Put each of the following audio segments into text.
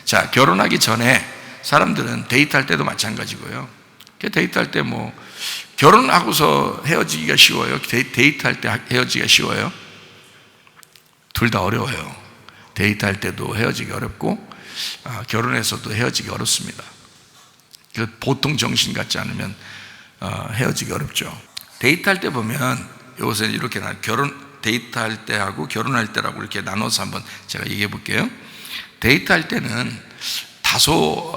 자, 결혼하기 전에 사람들은 데이트할 때도 마찬가지고요. 데이트할 때 결혼하고서 헤어지기가 쉬워요? 데이트할 때 헤어지기가 쉬워요? 둘 다 어려워요. 데이트할 때도 헤어지기 어렵고 결혼해서도 헤어지기 어렵습니다. 보통 정신 같지 않으면 헤어지기 어렵죠. 데이트할 때 보면 요새 이렇게 데이트할 때하고 결혼할 때라고 이렇게 나눠서 한번 제가 얘기해 볼게요. 데이트할 때는 다소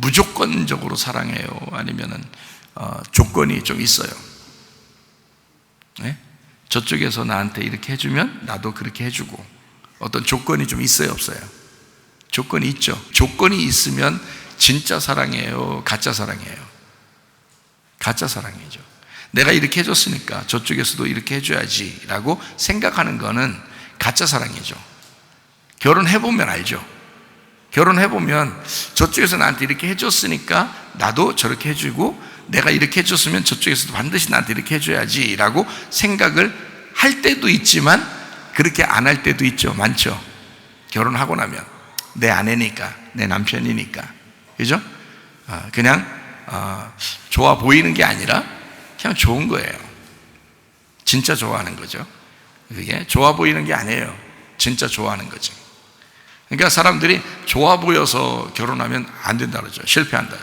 무조건적으로 사랑해요? 아니면은 조건이 좀 있어요? 네? 저쪽에서 나한테 이렇게 해주면 나도 그렇게 해주고, 어떤 조건이 좀 있어요, 없어요? 조건이 있죠. 조건이 있으면 진짜 사랑이에요, 가짜 사랑이에요? 가짜 사랑이죠. 내가 이렇게 해줬으니까 저쪽에서도 이렇게 해줘야지 라고 생각하는 거는 가짜 사랑이죠. 결혼해보면 알죠. 결혼해보면 저쪽에서 나한테 이렇게 해줬으니까 나도 저렇게 해주고, 내가 이렇게 해줬으면 저쪽에서도 반드시 나한테 이렇게 해줘야지 라고 생각을 할 때도 있지만 그렇게 안 할 때도 있죠. 많죠. 결혼하고 나면 내 아내니까, 내 남편이니까, 그죠? 그냥 좋아 보이는 게 아니라 그냥 좋은 거예요. 진짜 좋아하는 거죠. 그게 좋아 보이는 게 아니에요. 진짜 좋아하는 거죠. 그러니까 사람들이 좋아 보여서 결혼하면 안 된다 그러죠. 실패한다.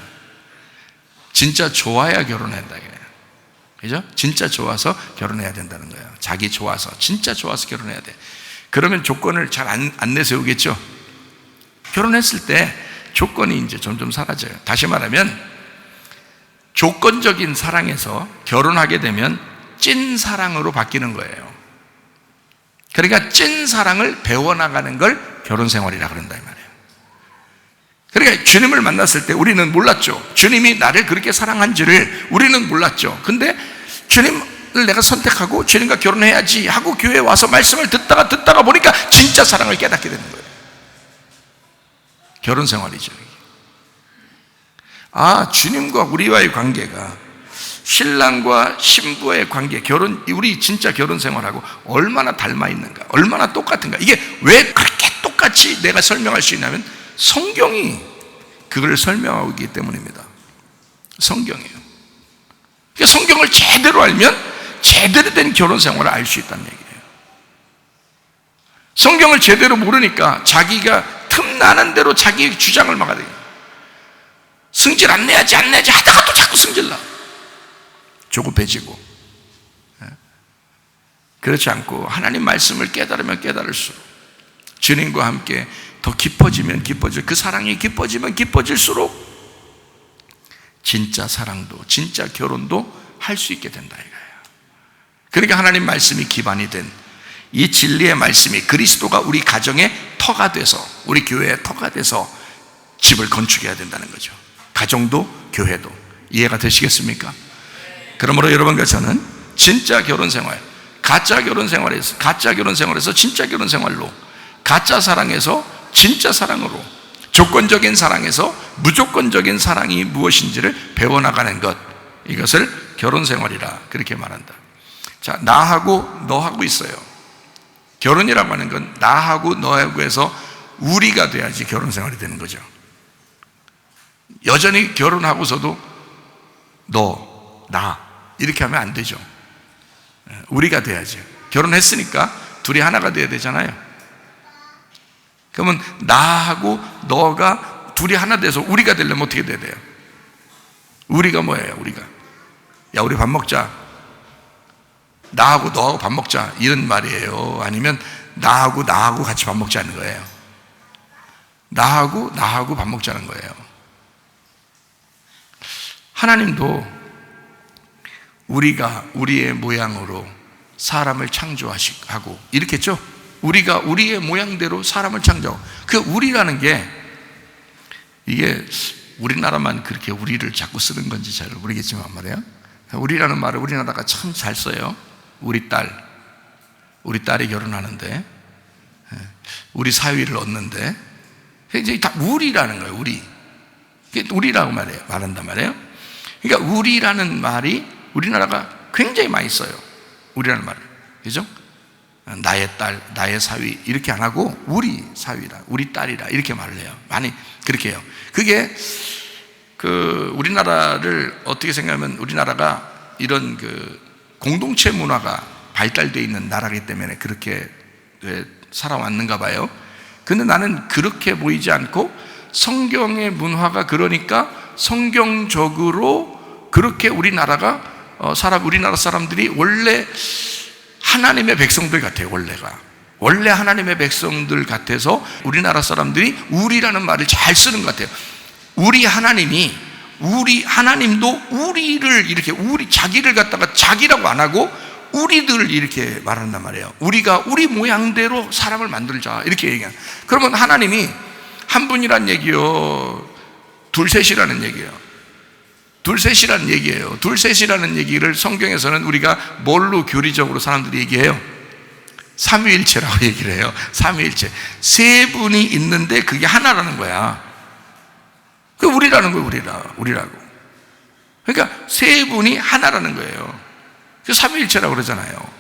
진짜 좋아야 결혼한다. 그죠? 진짜 좋아서 결혼해야 된다는 거예요. 자기 좋아서, 진짜 좋아서 결혼해야 돼. 그러면 조건을 잘 안 내세우겠죠? 결혼했을 때 조건이 이제 점점 사라져요. 다시 말하면 조건적인 사랑에서 결혼하게 되면 찐 사랑으로 바뀌는 거예요. 그러니까 찐 사랑을 배워나가는 걸 결혼 생활이라 그런다 이 말이에요. 그러니까 주님을 만났을 때 우리는 몰랐죠. 주님이 나를 그렇게 사랑한지를 우리는 몰랐죠. 근데 주님을 내가 선택하고 주님과 결혼해야지 하고 교회에 와서 말씀을 듣다가 보니까 진짜 사랑을 깨닫게 되는 거예요. 결혼 생활이죠. 주님과 우리와의 관계가 신랑과 신부의 관계, 우리 진짜 결혼 생활하고 얼마나 닮아 있는가, 얼마나 똑같은가. 이게 왜 그렇게 똑같이 내가 설명할 수 있냐면 성경이 그걸 설명하고 있기 때문입니다. 성경이에요. 그러니까 성경을 제대로 알면 제대로 된 결혼 생활을 알 수 있다는 얘기예요. 성경을 제대로 모르니까 자기가 틈나는 대로 자기 주장을 막아야 돼요. 승질 안 내야지 하다가 또 자꾸 승질나. 조급해지고. 그렇지 않고 하나님 말씀을 깨달으면 깨달을수록, 주님과 함께 더 깊어지면 그 사랑이 깊어지면 깊어질수록 진짜 사랑도, 진짜 결혼도 할 수 있게 된다 이거예요. 그러니까 하나님 말씀이 기반이 된 이 진리의 말씀이 그리스도가 우리 가정의 터가 돼서, 우리 교회의 터가 돼서 집을 건축해야 된다는 거죠. 가정도 교회도. 이해가 되시겠습니까? 그러므로 여러분과 저는 진짜 결혼 생활, 가짜 결혼 생활에서 진짜 결혼 생활로, 가짜 사랑에서 진짜 사랑으로, 조건적인 사랑에서 무조건적인 사랑이 무엇인지를 배워나가는 것, 이것을 결혼 생활이라 그렇게 말한다. 자, 나하고 너하고 있어요. 결혼이라고 하는 건 나하고 너하고 해서 우리가 돼야지 결혼 생활이 되는 거죠. 여전히 결혼하고서도 너, 나 이렇게 하면 안 되죠. 우리가 돼야지. 결혼했으니까 둘이 하나가 돼야 되잖아요. 그러면 나하고 너가 둘이 하나 돼서 우리가 되려면 어떻게 돼야 돼요? 우리가 뭐예요? 야, 우리 밥 먹자. 나하고 너하고 밥 먹자, 이런 말이에요? 아니면 나하고 같이 밥 먹자는 거예요? 나하고 밥 먹자는 거예요. 하나님도 우리가 우리의 모양으로 사람을 창조하고 이렇게 했죠. 우리가 우리의 모양대로 사람을 창조하고, 그 우리라는 게 이게 우리나라만 그렇게 우리를 자꾸 쓰는 건지 잘 모르겠지만 말이에요. 우리라는 말을 우리나라가 참 잘 써요. 우리 딸이 결혼하는데, 우리 사위를 얻는데, 이제 다 우리라는 거예요. 우리라고 말한단 말이에요. 그러니까 우리라는 말이 우리나라가 굉장히 많이 써요. 우리라는 말을. 그죠? 나의 딸, 나의 사위 이렇게 안 하고 우리 사위라, 우리 딸이라 이렇게 말을 해요. 많이 그렇게 해요. 그게 우리나라를 어떻게 생각하면 우리나라가 이런 공동체 문화가 발달되어 있는 나라이기 때문에 그렇게 살아왔는가 봐요. 근데 나는 그렇게 보이지 않고 성경의 문화가 그러니까 성경적으로 그렇게 우리나라 사람들이 원래 하나님의 백성들 같아요. 원래 하나님의 백성들 같아서 우리나라 사람들이 우리라는 말을 잘 쓰는 것 같아요. 하나님도 우리를 이렇게 자기를 갖다가 자기라고 안 하고 우리들 이렇게 말한단 말이에요. 우리가 우리 모양대로 사람을 만들자 이렇게 얘기해요. 그러면 하나님이 한 분이란 얘기요, 둘셋이라는 얘기예요. 둘셋이라는 얘기를 성경에서는 우리가 뭘로 교리적으로 사람들이 얘기해요? 삼위일체라고 얘기를 해요. 삼위일체. 세 분이 있는데 그게 하나라는 거야. 그 우리라는 거예요. 우리라고. 그러니까 세 분이 하나라는 거예요. 그 삼위일체라고 그러잖아요.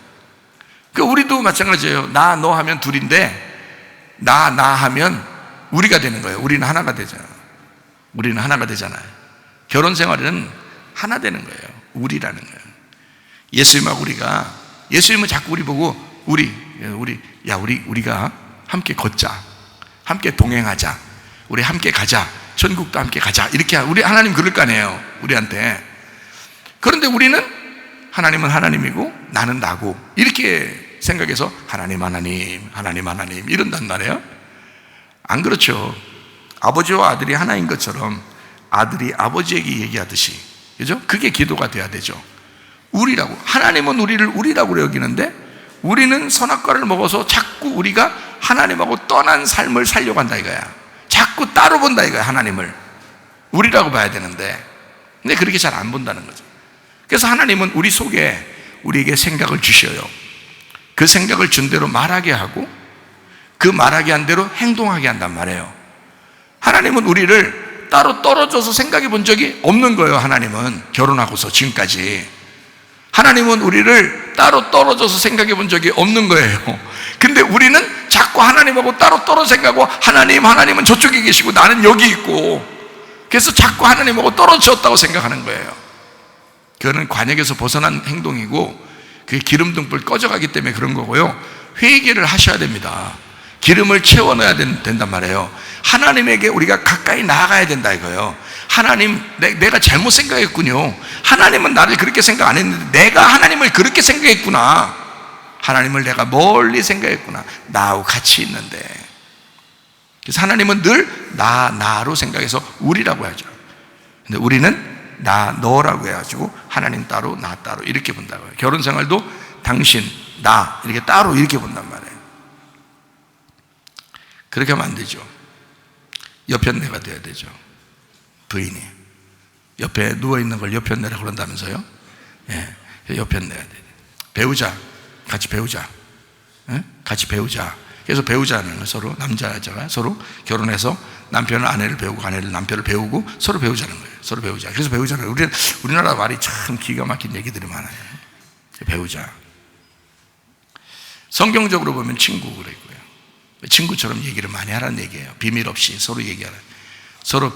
그 우리도 마찬가지예요. 나, 너 하면 둘인데 나 하면 우리가 되는 거예요. 우리는 하나가 되잖아요. 결혼 생활은 하나 되는 거예요. 우리라는 거예요. 예수님은 자꾸 우리 보고 우리가 함께 걷자, 함께 동행하자, 우리 함께 가자, 천국도 함께 가자 이렇게 우리 하나님 그럴 거 아니에요. 우리한테. 그런데 하나님은 하나님이고 나는 나고 이렇게 생각해서 하나님 이런단 말이에요. 안 그렇죠. 아버지와 아들이 하나인 것처럼 아들이 아버지에게 얘기하듯이, 그죠? 그게 기도가 돼야 되죠. 하나님은 우리를 우리라고 여기는데 우리는 선악과를 먹어서 자꾸 우리가 하나님하고 떠난 삶을 살려고 한다 이거야. 자꾸 따로 본다 이거야. 하나님을 우리라고 봐야 되는데 근데 그렇게 잘 안 본다는 거죠. 그래서 하나님은 우리 속에 우리에게 생각을 주셔요. 그 생각을 준 대로 말하게 하고 그 말하게 한 대로 행동하게 한단 말이에요. 하나님은 우리를 따로 떨어져서 생각해 본 적이 없는 거예요. 하나님은 결혼하고서 지금까지 하나님은 우리를 따로 떨어져서 생각해 본 적이 없는 거예요. 근데 우리는 자꾸 하나님하고 따로 떨어져 생각하고 하나님은 저쪽에 계시고 나는 여기 있고 그래서 자꾸 하나님하고 떨어졌다고 생각하는 거예요. 그거는 관역에서 벗어난 행동이고 그게 기름등불 꺼져가기 때문에 그런 거고요. 회개를 하셔야 됩니다. 기름을 채워넣어야 된단 말이에요. 하나님에게 우리가 가까이 나아가야 된다 이거예요. 하나님, 내가 잘못 생각했군요. 하나님은 나를 그렇게 생각 안 했는데 내가 하나님을 그렇게 생각했구나. 하나님을 내가 멀리 생각했구나. 나하고 같이 있는데. 그래서 하나님은 늘 나로 생각해서 우리라고 하죠. 근데 우리는 너라고 해가지고 하나님 따로 나 따로 이렇게 본다고요. 결혼 생활도 당신, 나 이렇게 따로 이렇게 본단 말이에요. 그렇게 하면 안 되죠. 여편네가 돼야 되죠. 부인이 옆에 누워있는 걸 여편네라고 그런다면서요? 예, 여편네가 돼야 돼. 배우자, 같이 배우자. 예? 같이 배우자. 그래서 배우자는 서로 남자 여자가 서로 결혼해서 남편은 아내를 배우고 아내를 남편을 배우고 서로 배우자는 거예요. 서로 배우자. 그래서 배우자는 우리나라 말이 참 기가 막힌 얘기들이 많아요. 배우자. 성경적으로 보면 친구 그랬고요. 친구처럼 얘기를 많이 하라는 얘기예요. 비밀 없이 서로 얘기하라. 서로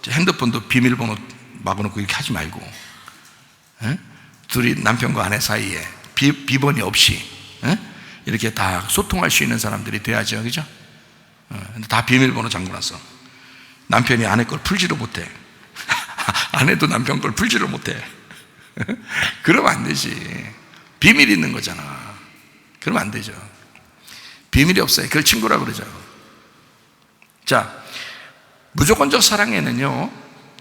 핸드폰도 비밀번호 막아놓고 이렇게 하지 말고, 에? 둘이 남편과 아내 사이에 비번이 없이 이렇게 다 소통할 수 있는 사람들이 돼야죠, 그죠? 근데 다 비밀번호 잠궈놨어. 남편이 아내 걸 풀지를 못해. 아내도 남편 걸 풀지를 못해. 그러면 안 되지. 비밀 있는 거잖아. 그러면 안 되죠. 비밀이 없어요. 그걸 친구라고 그러죠. 자, 무조건적 사랑에는요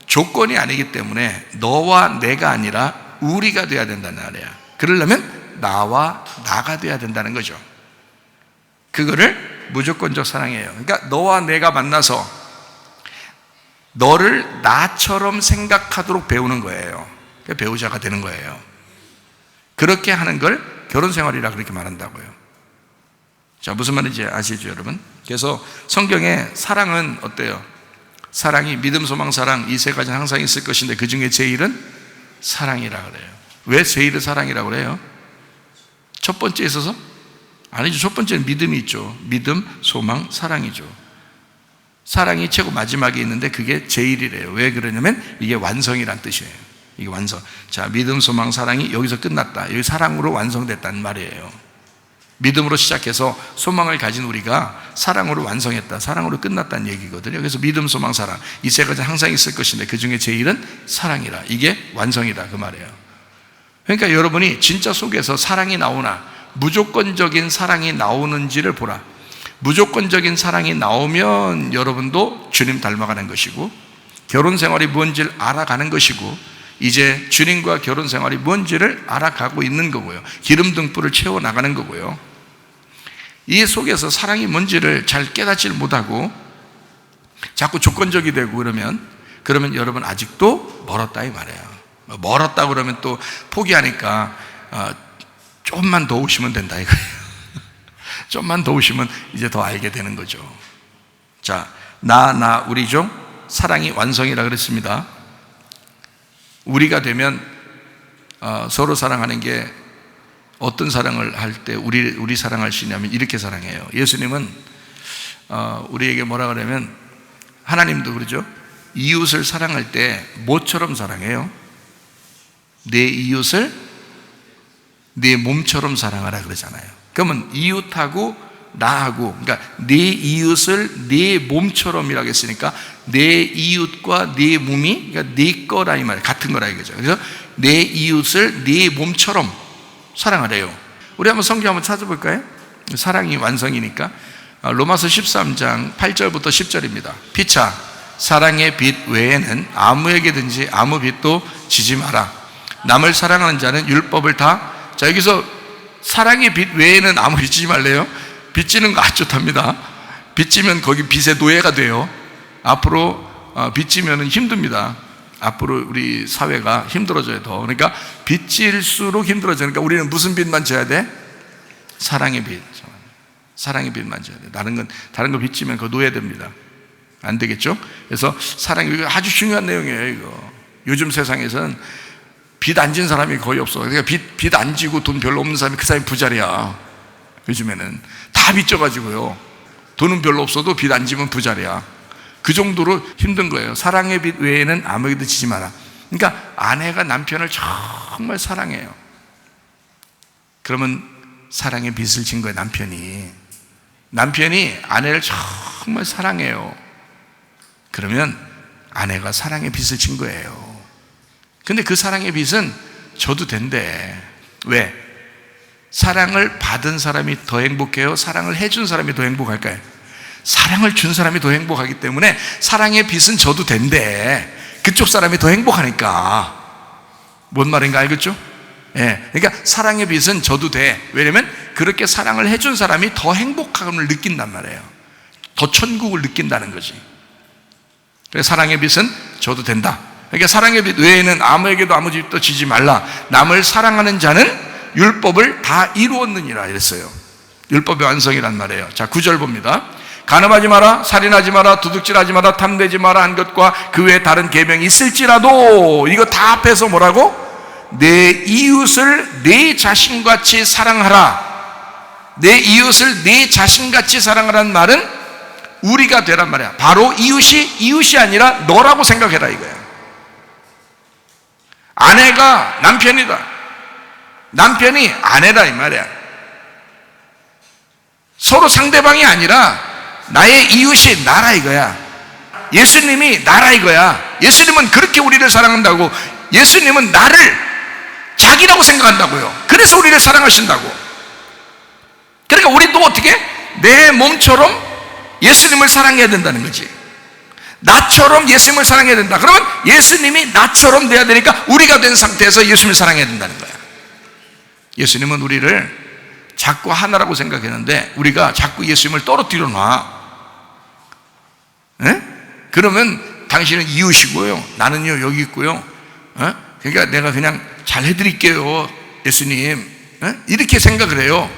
조건이 아니기 때문에 너와 내가 아니라 우리가 돼야 된다는 말이야. 그러려면 나와 나가 돼야 된다는 거죠. 그거를 무조건적 사랑이에요. 그러니까 너와 내가 만나서 너를 나처럼 생각하도록 배우는 거예요. 그러니까 배우자가 되는 거예요. 그렇게 하는 걸 결혼생활이라 그렇게 말한다고요. 자, 무슨 말인지 아시죠, 여러분? 그래서 성경에 사랑은 어때요? 사랑이 믿음, 소망, 사랑 이 세 가지는 항상 있을 것인데 그 중에 제일은 사랑이라 그래요. 왜 제일은 사랑이라고 그래요? 첫 번째에 있어서 아니죠. 첫 번째는 믿음이 있죠. 믿음, 소망, 사랑이죠. 사랑이 최고 마지막에 있는데 그게 제일이래요. 왜 그러냐면 이게 완성이란 뜻이에요. 이게 완성. 자, 믿음, 소망, 사랑이 여기서 끝났다. 여기 사랑으로 완성됐다는 말이에요. 믿음으로 시작해서 소망을 가진 우리가 사랑으로 완성했다, 사랑으로 끝났다는 얘기거든요. 그래서 믿음, 소망, 사랑 이 세 가지 항상 있을 것인데 그 중에 제일은 사랑이라. 이게 완성이다 그 말이에요. 그러니까 여러분이 진짜 속에서 사랑이 나오나 무조건적인 사랑이 나오는지를 보라. 무조건적인 사랑이 나오면 여러분도 주님 닮아가는 것이고, 결혼 생활이 뭔지를 알아가는 것이고, 이제 주님과 결혼 생활이 뭔지를 알아가고 있는 거고요. 기름 등불을 채워나가는 거고요. 이 속에서 사랑이 뭔지를 잘 깨닫지를 못하고 자꾸 조건적이 되고 그러면 여러분 아직도 멀었다 이 말이에요. 멀었다 그러면 또 포기하니까 조금만 더 오시면 된다 이거예요. 좀만 더 오시면 이제 더 알게 되는 거죠. 자, 우리죠. 사랑이 완성이라 그랬습니다. 우리가 되면 서로 사랑하는 게 어떤 사랑을 할 때 우리 사랑할 수 있냐면 이렇게 사랑해요. 예수님은 우리에게 뭐라 그러면, 하나님도 그러죠. 이웃을 사랑할 때 뭐처럼 사랑해요? 내 이웃을 내 몸처럼 사랑하라 그러잖아요. 그러면 이웃하고 나하고, 그러니까 내 이웃을 내 몸처럼이라고 했으니까 내 이웃과 내 몸이, 그러니까 내 거라 이 말이에요. 같은 거라 이거죠. 그래서 내 이웃을 내 몸처럼 사랑하래요. 우리 한번 성경 한번 찾아볼까요? 사랑이 완성이니까. 로마서 13장 8절부터 10절입니다. 피차 사랑의 빛 외에는 아무에게든지 아무 빛도 지지 마라. 남을 사랑하는 자는 율법을 다. 자, 여기서 사랑의 빛 외에는 아무 비치지 말래요. 빚지는 거 아주 좋답니다. 빚지면 거기 빚의 노예가 돼요. 앞으로 빚지면 힘듭니다. 앞으로 우리 사회가 힘들어져요 더. 그러니까 빚질수록 힘들어져요. 그러니까 우리는 무슨 빚만 져야 돼? 사랑의 빚. 사랑의 빚만 져야 돼. 다른 거 빚지면 그거 노예됩니다. 안 되겠죠? 그래서 사랑이, 이거 아주 중요한 내용이에요 이거. 요즘 세상에서는 빚 안 진 사람이 거의 없어. 그러니까 빚 안 지고 돈 별로 없는 사람이 그 사람이 부자리야. 요즘에는 다 빚져가지고요. 돈은 별로 없어도 빚 안 지면 부자리야. 그 정도로 힘든 거예요. 사랑의 빚 외에는 아무에게도 지지 마라. 그러니까 아내가 남편을 정말 사랑해요. 그러면 사랑의 빚을 진 거예요. 남편이 아내를 정말 사랑해요. 그러면 아내가 사랑의 빚을 진 거예요. 근데 그 사랑의 빚은 져도 된대. 왜? 사랑을 받은 사람이 더 행복해요? 사랑을 해준 사람이 더 행복할까요? 사랑을 준 사람이 더 행복하기 때문에 사랑의 빚은 져도 된대. 그쪽 사람이 더 행복하니까. 뭔 말인가 알겠죠? 예, 그러니까 사랑의 빚은 져도 돼. 왜냐면 그렇게 사랑을 해준 사람이 더 행복함을 느낀단 말이에요. 더 천국을 느낀다는 거지. 그래서 사랑의 빚은 져도 된다. 그러니까 사랑의 빚 외에는 아무에게도 아무 빚도 지지 말라. 남을 사랑하는 자는 율법을 다 이루었느니라 이랬어요. 율법의 완성이란 말이에요. 자, 9절 봅니다. 간음하지 마라, 살인하지 마라, 도둑질하지 마라, 탐내지 마라 한 것과 그 외에 다른 계명이 있을지라도, 이거 다 합해서 뭐라고? 내 이웃을 내 자신같이 사랑하라. 내 이웃을 내 자신같이 사랑하라는 말은 우리가 되란 말이야. 바로 이웃이 아니라 너라고 생각해라 이거야. 아내가 남편이다, 남편이 아내다 이 말이야. 서로 상대방이 아니라 나의 이웃이 나라 이거야. 예수님이 나라 이거야. 예수님은 그렇게 우리를 사랑한다고. 예수님은 나를 자기라고 생각한다고요. 그래서 우리를 사랑하신다고. 그러니까 우리도 어떻게? 내 몸처럼 예수님을 사랑해야 된다는 거지. 나처럼 예수님을 사랑해야 된다. 그러면 예수님이 나처럼 돼야 되니까 우리가 된 상태에서 예수님을 사랑해야 된다는 거야. 예수님은 우리를 자꾸 하나라고 생각했는데 우리가 자꾸 예수님을 떨어뜨려 놔. 에? 그러면 당신은 이웃이고요, 나는요 여기 있고요. 그러니까 내가 그냥 잘 해드릴게요 예수님, 이렇게 생각을 해요.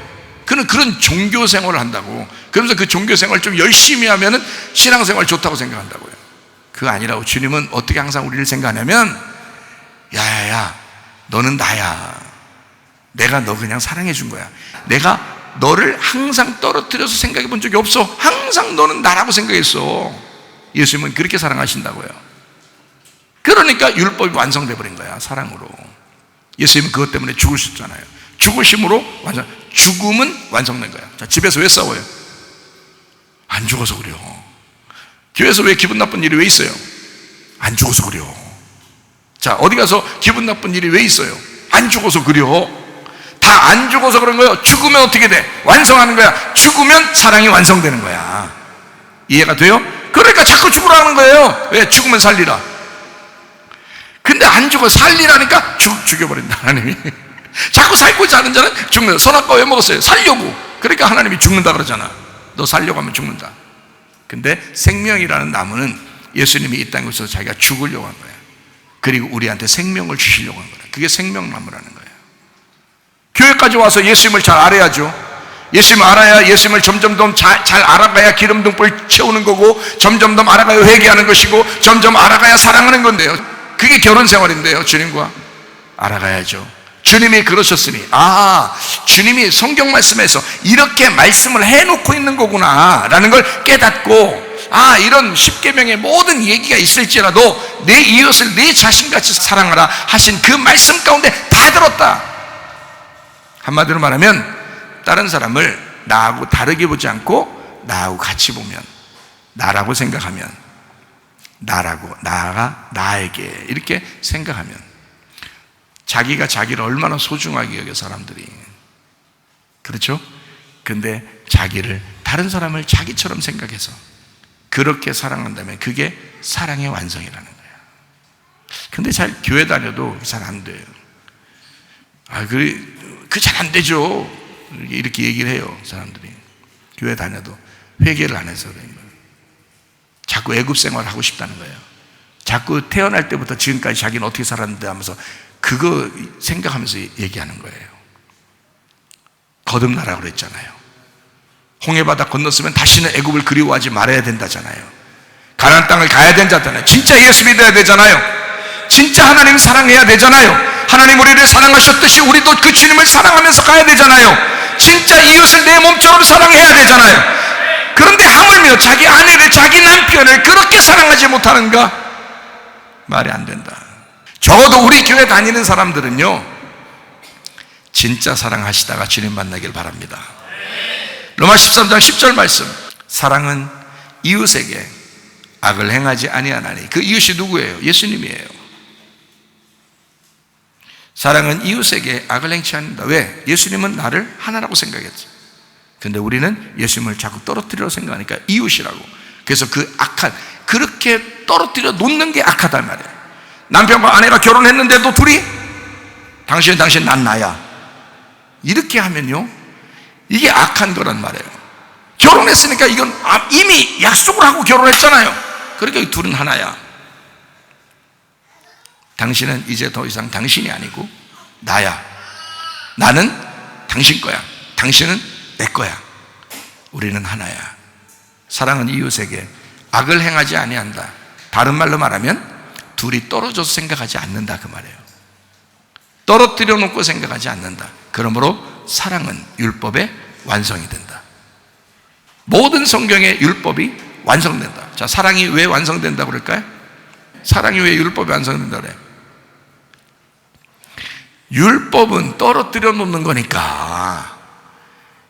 그는 그런 종교 생활을 한다고. 그러면서 그 종교 생활 좀 열심히 하면은 신앙생활 좋다고 생각한다고요. 그거 아니라고. 주님은 어떻게 항상 우리를 생각하냐면, 야야야 너는 나야. 내가 너 그냥 사랑해 준 거야. 내가 너를 항상 떨어뜨려서 생각해 본 적이 없어. 항상 너는 나라고 생각했어. 예수님은 그렇게 사랑하신다고요. 그러니까 율법이 완성돼 버린 거야, 사랑으로. 예수님은 그것 때문에 죽으셨잖아요. 죽으심으로 완성. 죽음은 완성된 거야. 자, 집에서 왜 싸워요? 안 죽어서 그래요. 교회에서 왜 기분 나쁜 일이 왜 있어요? 안 죽어서 그래요. 자, 어디 가서 기분 나쁜 일이 왜 있어요? 안 죽어서 그래요. 다 안 죽어서 그런 거예요. 죽으면 어떻게 돼? 완성하는 거야. 죽으면 사랑이 완성되는 거야. 이해가 돼요? 그러니까 자꾸 죽으라는 거예요. 왜? 죽으면 살리라. 근데 안 죽어 살리라니까 죽여버린다, 하나님이. 자꾸 살고자 하는 자는 죽는다. 선악과 왜 먹었어요? 살려고. 그러니까 하나님이 죽는다 그러잖아. 너 살려고 하면 죽는다. 근데 생명이라는 나무는 예수님이 이 땅에 오셔서 자기가 죽으려고 한 거예요. 그리고 우리한테 생명을 주시려고 한 거예요. 그게 생명나무라는 거예요. 교회까지 와서 예수님을 잘 알아야죠. 예수님을 알아야, 예수님을 점점 더 잘 알아가야 기름등불 채우는 거고, 점점 더 알아가야 회개하는 것이고, 점점 알아가야 사랑하는 건데요. 그게 결혼 생활인데요. 주님과 알아가야죠. 주님이 그러셨으니, 주님이 성경 말씀에서 이렇게 말씀을 해놓고 있는 거구나 라는 걸 깨닫고, 이런 십계명의 모든 얘기가 있을지라도 내 이웃을 내 자신같이 사랑하라 하신 그 말씀 가운데 다 들었다. 한마디로 말하면 다른 사람을 나하고 다르게 보지 않고 나하고 같이 보면, 나라고 생각하면, 나가 나에게 이렇게 생각하면, 자기가 자기를 얼마나 소중하게 여겨 사람들이. 그렇죠? 근데 자기를, 다른 사람을 자기처럼 생각해서 그렇게 사랑한다면 그게 사랑의 완성이라는 거야. 근데 잘 교회 다녀도 잘 안 돼요. 그 잘 안 되죠. 이렇게 얘기를 해요, 사람들이. 교회 다녀도 회개를 안 해서 그래요. 자꾸 애굽 생활을 하고 싶다는 거예요. 자꾸 태어날 때부터 지금까지 자기는 어떻게 살았는데 하면서 그거 생각하면서 얘기하는 거예요. 거듭나라고 그랬잖아요. 홍해바다 건넜으면 다시는 애굽을 그리워하지 말아야 된다잖아요. 가나안 땅을 가야 된다잖아요. 진짜 예수 믿어야 되잖아요. 진짜 하나님 사랑해야 되잖아요. 하나님 우리를 사랑하셨듯이 우리도 그 주님을 사랑하면서 가야 되잖아요. 진짜 이웃을 내 몸처럼 사랑해야 되잖아요. 그런데 하물며 자기 아내를, 자기 남편을 그렇게 사랑하지 못하는가? 말이 안 된다. 적어도 우리 교회 다니는 사람들은요, 진짜 사랑하시다가 주님 만나길 바랍니다. 로마 13장 10절 말씀, 사랑은 이웃에게 악을 행하지 아니하나니. 그 이웃이 누구예요? 예수님이에요. 사랑은 이웃에게 악을 행치 않는다. 왜? 예수님은 나를 하나라고 생각했지. 근데 우리는 예수님을 자꾸 떨어뜨리려고 생각하니까 이웃이라고. 그래서 그 악한, 그렇게 떨어뜨려 놓는 게 악하단 말이에요. 남편과 아내가 결혼했는데도 둘이 당신, 난 나야, 이렇게 하면요, 이게 악한 거란 말이에요. 결혼했으니까 이건 이미 약속을 하고 결혼했잖아요. 그러니까 둘은 하나야. 당신은 이제 더 이상 당신이 아니고 나야. 나는 당신 거야. 당신은 내 거야. 우리는 하나야. 사랑은 이웃에게 악을 행하지 아니한다. 다른 말로 말하면 둘이 떨어져서 생각하지 않는다, 그 말이에요. 떨어뜨려 놓고 생각하지 않는다. 그러므로 사랑은 율법의 완성이 된다. 모든 성경의 율법이 완성된다. 자, 사랑이 왜 완성된다고 그럴까요? 사랑이 왜 율법이 완성된다고 그래요? 율법은 떨어뜨려 놓는 거니까.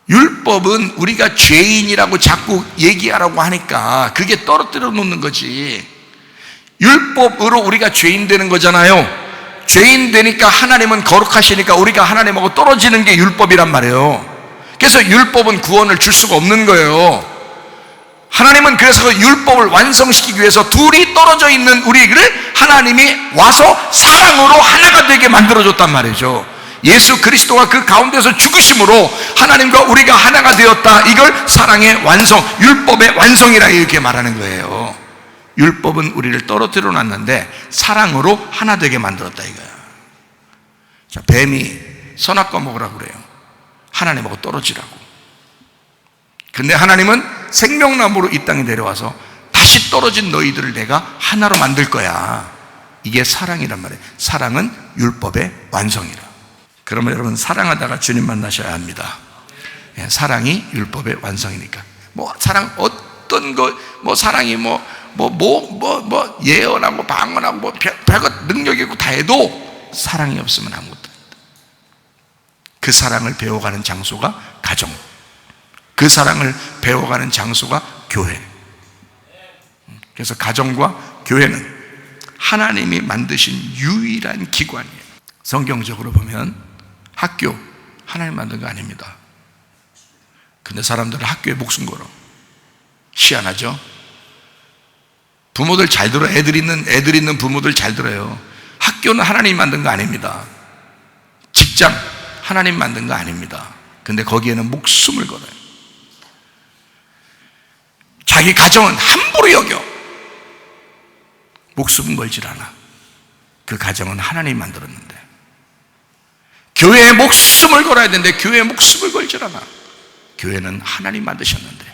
율법은 우리가 죄인이라고 자꾸 얘기하라고 하니까 그게 떨어뜨려 놓는 거지. 율법으로 우리가 죄인 되는 거잖아요. 죄인 되니까 하나님은 거룩하시니까 우리가 하나님하고 떨어지는 게 율법이란 말이에요. 그래서 율법은 구원을 줄 수가 없는 거예요. 하나님은 그래서 그 율법을 완성시키기 위해서 둘이 떨어져 있는 우리를 하나님이 와서 사랑으로 하나가 되게 만들어줬단 말이죠. 예수 그리스도가 그 가운데서 죽으심으로 하나님과 우리가 하나가 되었다. 이걸 사랑의 완성, 율법의 완성이라 이렇게 말하는 거예요. 율법은 우리를 떨어뜨려 놨는데 사랑으로 하나 되게 만들었다 이거야. 자, 뱀이 선악과 먹으라고 그래요. 하나님하고 떨어지라고. 근데 하나님은 생명나무로 이 땅에 내려와서 다시 떨어진 너희들을 내가 하나로 만들 거야. 이게 사랑이란 말이에요. 사랑은 율법의 완성이라. 그러면 여러분, 사랑하다가 주님 만나셔야 합니다. 사랑이 율법의 완성이니까. 뭐 사랑 어떤 거, 뭐 사랑이 예언하고 방언하고 뭐 별것 능력 있고 다 해도 사랑이 없으면 아무것도 아니다. 그 사랑을 배워가는 장소가 가정, 그 사랑을 배워가는 장소가 교회. 그래서 가정과 교회는 하나님이 만드신 유일한 기관이에요. 성경적으로 보면 학교 하나님 만든 거 아닙니다. 근데 사람들은 학교에 목숨 걸어. 희한하죠? 부모들 잘 들어. 애들 있는 부모들 잘 들어요. 학교는 하나님 만든 거 아닙니다. 직장 하나님 만든 거 아닙니다. 근데 거기에는 목숨을 걸어요. 자기 가정은 함부로 여겨. 목숨은 걸질 않아. 그 가정은 하나님 만들었는데. 교회에 목숨을 걸어야 되는데 교회에 목숨을 걸질 않아. 교회는 하나님 만드셨는데.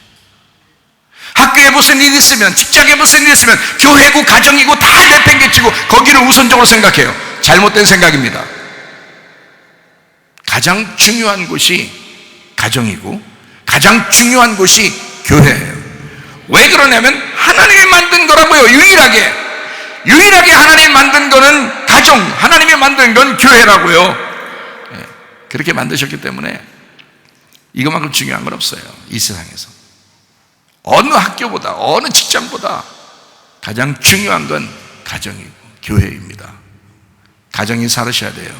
학교에 무슨 일이 있으면, 직장에 무슨 일이 있으면 교회고 가정이고 다 내팽개치고 거기를 우선적으로 생각해요. 잘못된 생각입니다. 가장 중요한 곳이 가정이고 가장 중요한 곳이 교회예요. 왜 그러냐면 하나님이 만든 거라고요. 유일하게 하나님이 만든 거는 가정, 하나님이 만든 건 교회라고요. 그렇게 만드셨기 때문에 이것만큼 중요한 건 없어요. 이 세상에서 어느 학교보다 어느 직장보다 가장 중요한 건 가정이고 교회입니다. 가정이 살으셔야 돼요.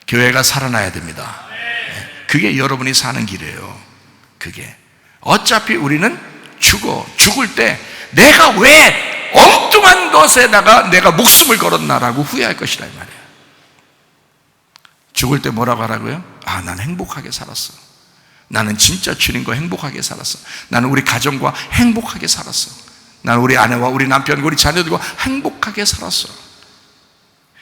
교회가 살아나야 됩니다. 그게 여러분이 사는 길이에요. 그게 어차피 우리는 죽을 때 내가 왜 엉뚱한 것에다가 내가 목숨을 걸었나라고 후회할 것이라 이 말이에요. 죽을 때 뭐라고 하라고요? 난 행복하게 살았어. 나는 진짜 주님과 행복하게 살았어. 나는 우리 가정과 행복하게 살았어. 나는 우리 아내와 우리 남편과 우리 자녀들과 행복하게 살았어.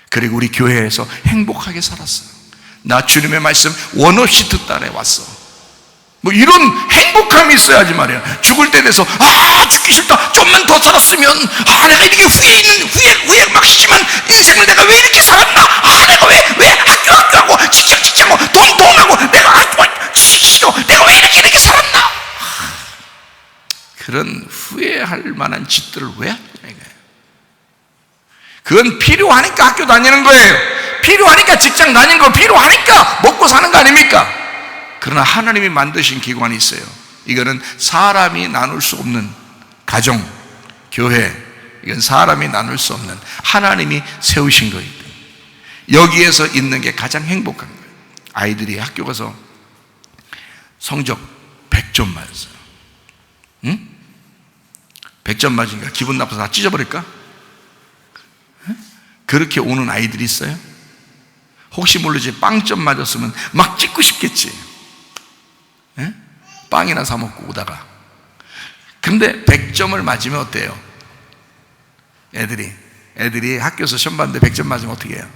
그리고 우리 교회에서 행복하게 살았어. 나 주님의 말씀 원 없이 듣다 해왔어. 뭐 이런 행복함이 있어야지 말이야. 죽을 때 돼서 죽기 싫다, 좀만 더 살았으면, 내가 이렇게 후회 막 심한 인생을 내가 왜 이렇게 살았나, 내가 왜 학교하고 직장하고 돈하고 내가 싫어, 내가 왜 이렇게 살았나. 그런 후회할 만한 짓들을 왜 하냐 이거예요. 그건 필요하니까 학교 다니는 거예요. 필요하니까 직장 다니는 거, 필요하니까 먹고 사는 거 아닙니까? 그러나 하나님이 만드신 기관이 있어요. 이거는 사람이 나눌 수 없는 가정, 교회, 이건 사람이 나눌 수 없는 하나님이 세우신 거예요. 여기에서 있는 게 가장 행복한 거예요. 아이들이 학교 가서 성적 100점 맞았어요. 응? 100점 맞으니까 기분 나빠서 다 찢어버릴까? 그렇게 오는 아이들이 있어요? 혹시 모르지 빵점 맞았으면 막 찢고 싶겠지. 예? 빵이나 사 먹고 오다가. 근데 100점을 맞으면 어때요? 애들이 학교에서 시험 봤는데 100점 맞으면 어떻게 해요?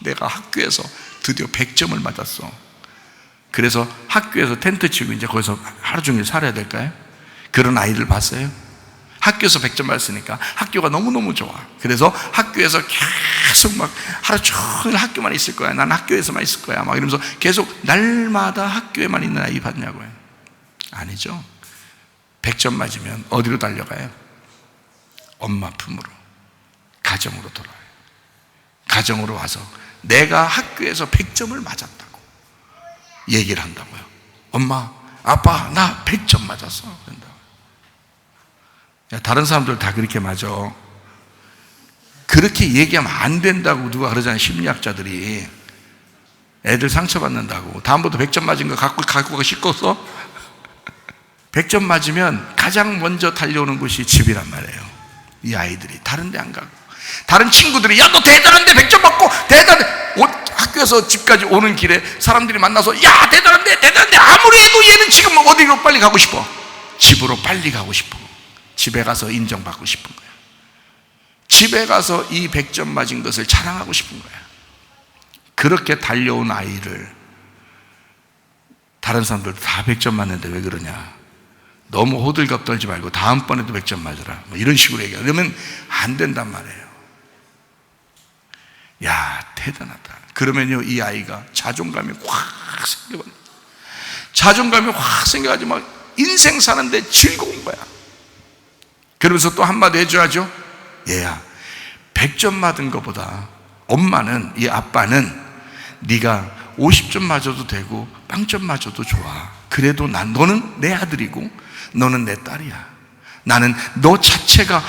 내가 학교에서 드디어 100점을 맞았어. 그래서 학교에서 텐트 치고 이제 거기서 하루 종일 살아야 될까요? 그런 아이들 봤어요? 학교에서 100점 맞았으니까 학교가 너무너무 좋아. 그래서 학교에서 계속 막 하루 종일 학교만 있을 거야. 난 학교에서만 있을 거야. 막 이러면서 계속 날마다 학교에만 있는 아이 봤냐고요? 아니죠. 100점 맞으면 어디로 달려가요? 엄마 품으로, 가정으로 돌아와요. 가정으로 와서 내가 학교에서 100점을 맞았다고 얘기를 한다고요. 엄마, 아빠, 나 100점 맞았어. 다른 사람들 다 그렇게 맞아. 그렇게 얘기하면 안 된다고 누가 그러잖아요. 심리학자들이. 애들 상처받는다고. 다음부터 100점 맞은 거 갖고 가 씻었어? 100점 맞으면 가장 먼저 달려오는 곳이 집이란 말이에요. 이 아이들이 다른 데 안 가고. 다른 친구들이 야, 너 대단한데 100점 받고 대단해. 학교에서 집까지 오는 길에 사람들이 만나서 야, 대단한데 아무리 해도 얘는 지금 어디로 빨리 가고 싶어? 집으로 빨리 가고 싶어. 집에 가서 인정받고 싶은 거야. 집에 가서 이 100점 맞은 것을 자랑하고 싶은 거야. 그렇게 달려온 아이를 다른 사람들 다 100점 맞는데 왜 그러냐? 너무 호들갑 떨지 말고 다음번에도 100점 맞으라. 뭐 이런 식으로 얘기해. 그러면 안 된단 말이에요. 야, 대단하다. 그러면요, 이 아이가 자존감이 확 생겨버려. 자존감이 확 생겨가지고 막 인생 사는데 즐거운 거야. 그러면서 또 한마디 해줘야죠. 얘야, 100점 맞은 것보다 엄마는, 이 아빠는 네가 50점 맞아도 되고 빵점 맞아도 좋아. 그래도 너는 내 아들이고 너는 내 딸이야. 나는 너 자체가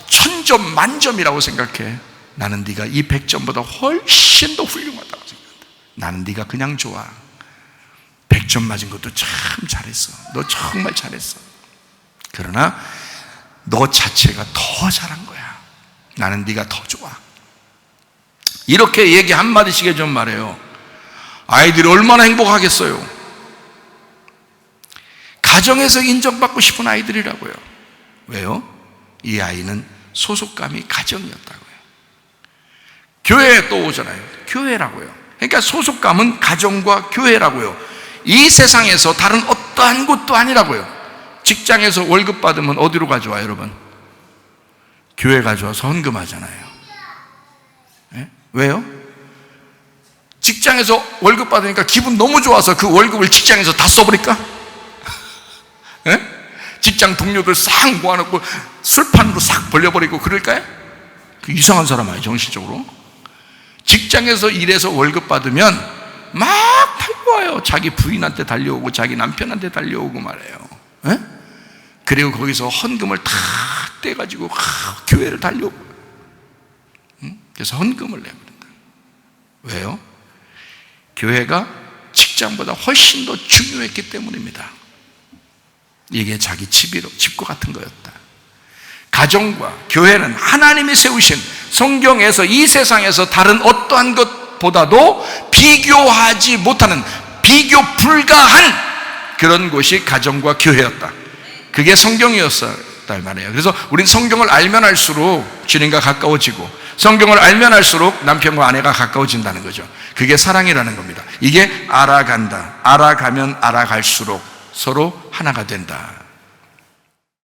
1000점 만점이라고 생각해. 나는 네가 이 100점보다 훨씬 더 훌륭하다고 생각한다. 나는 네가 그냥 좋아. 100점 맞은 것도 참 잘했어. 너 정말 잘했어. 그러나 너 자체가 더 잘한 거야. 나는 네가 더 좋아. 이렇게 얘기 한마디씩 해주면 말해요. 아이들이 얼마나 행복하겠어요. 가정에서 인정받고 싶은 아이들이라고요. 왜요? 이 아이는 소속감이 가정이었다고요. 교회에 또 오잖아요. 교회라고요. 그러니까 소속감은 가정과 교회라고요. 이 세상에서 다른 어떠한 곳도 아니라고요. 직장에서 월급 받으면 어디로 가져와요, 여러분? 교회 가져와서 헌금하잖아요. 네? 왜요? 직장에서 월급 받으니까 기분 너무 좋아서 그 월급을 직장에서 다 써버릴까? 네? 직장 동료들 싹 모아놓고 술판으로 싹 벌려버리고 그럴까요? 그 이상한 사람 아니에요, 정신적으로. 직장에서 일해서 월급 받으면 막 달려와요. 자기 부인한테 달려오고 자기 남편한테 달려오고 말해요. 네? 그리고 거기서 헌금을 다 떼가지고 교회를 달려오고. 그래서 헌금을 내버린다. 왜요? 교회가 직장보다 훨씬 더 중요했기 때문입니다. 이게 자기 집과 같은 거였다. 가정과 교회는 하나님이 세우신 성경에서 이 세상에서 다른 어떠한 것보다도 비교하지 못하는, 비교 불가한 그런 곳이 가정과 교회였다. 그게 성경이었단 말이에요. 그래서 우린 성경을 알면 알수록 주님과 가까워지고, 성경을 알면 알수록 남편과 아내가 가까워진다는 거죠. 그게 사랑이라는 겁니다. 이게 알아간다. 알아가면 알아갈수록 서로 하나가 된다.